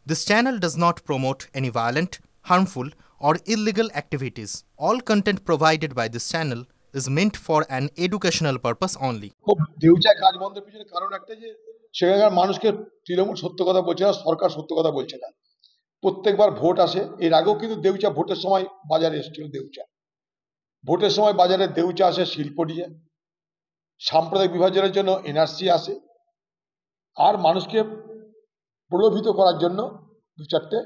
This channel does not promote any violent, harmful, or illegal activities. All content provided by this channel is meant for an educational purpose only. খুব দেউচায় কাজ বন্ধের পিছনে কারণ একটা যে সেখানকার মানুষকে তৃণমূল সত্য কথা বলছে না, সরকার সত্য কথা বলছে না। প্রত্যেকবার ভোট আসে, এর আগেও কিন্তু দেউচা ভোটের সময় বাজারে এসেছিল। দেউচা ভোটের সময় বাজারে দেউচা আসে শিল্প নিয়ে, সাম্প্রদায়িক বিভাজনের জন্য এনআরসি আসে, আর মানুষকে প্রলোভিত করার জন্য দু চারটে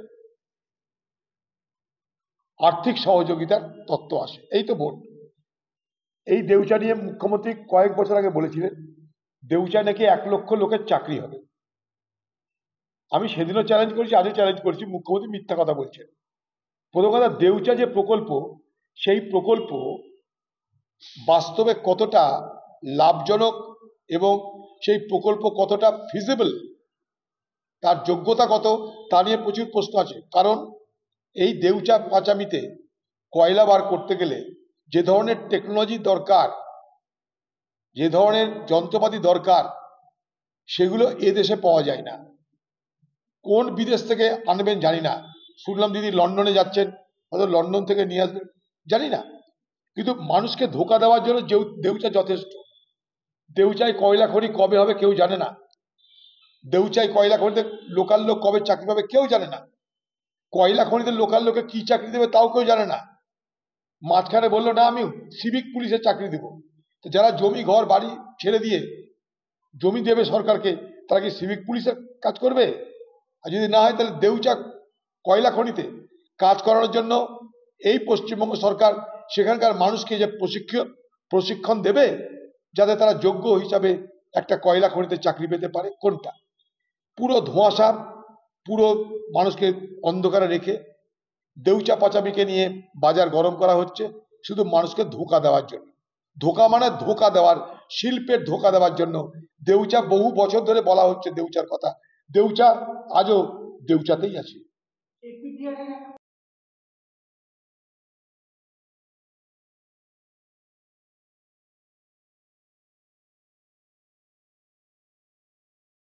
আর্থিক সহযোগিতার তত্ত্ব আসে। এই তো ভোট। এই দেউচা নিয়ে মুখ্যমন্ত্রী কয়েক বছর আগে বলেছিলেন দেউচা নাকি 1 লক্ষ লোকের চাকরি হবে। আমি সেদিনও চ্যালেঞ্জ করেছি, আজও চ্যালেঞ্জ করছি, মুখ্যমন্ত্রী মিথ্যা কথা বলছেন। প্রথম কথা, দেউচা যে প্রকল্প, সেই প্রকল্প বাস্তবে কতটা লাভজনক এবং সেই প্রকল্প কতটা ফিজিবল, তার যোগ্যতা কত, তা নিয়ে প্রচুর প্রশ্ন আছে। কারণ এই দেউচা পাচামিতে কয়লা বার করতে গেলে যে ধরনের টেকনোলজি দরকার, যে ধরনের যন্ত্রপাতি দরকার, সেগুলো এদেশে পাওয়া যায় না। কোন বিদেশ থেকে আনবেন জানি না। শুনলাম দিদি লন্ডনে যাচ্ছেন, হয়তো লন্ডন থেকে নিয়ে আসবেন, জানি না। কিন্তু মানুষকে ধোকা দেওয়ার জন্য দেউচা যথেষ্ট। দেউচায় কয়লা খনি কবে হবে কেউ জানে না। দেউচায় কয়লা খনিতে লোকাল লোক কবে চাকরি পাবে কেউ জানে না। কয়লা খনিতে লোকাল লোকে কি চাকরি দেবে তাও কেউ জানে না। মাঝখানে বললো না আমি সিভিক পুলিশের চাকরি দেবো। তো যারা জমি ঘর বাড়ি ছেড়ে দিয়ে জমি দেবে সরকারকে, তারা কি সিভিক পুলিশের কাজ করবে? আর যদি না হয় তাহলে দেউচা কয়লা খনিতে কাজ করানোর জন্য এই পশ্চিমবঙ্গ সরকার সেখানকার মানুষকে যে প্রশিক্ষণ দেবে যাতে তারা যোগ্য হিসাবে একটা কয়লা খনিতে চাকরি পেতে পারে, কোনটা? পুরো ধোঁয়াশা, পুরো মানুষকে অন্ধকারে রেখে দেউচা পাচামিকে নিয়ে বাজার গরম করা হচ্ছে শুধু মানুষকে ধোঁকা দেওয়ার জন্য। ধোঁকা মানে ধোঁকা দেওয়ার, শিল্পের ধোঁকা দেওয়ার জন্য। দেউচা বহু বছর ধরে বলা হচ্ছে দেউচার কথা, দেউচা আজও দেউচাতেই আছে।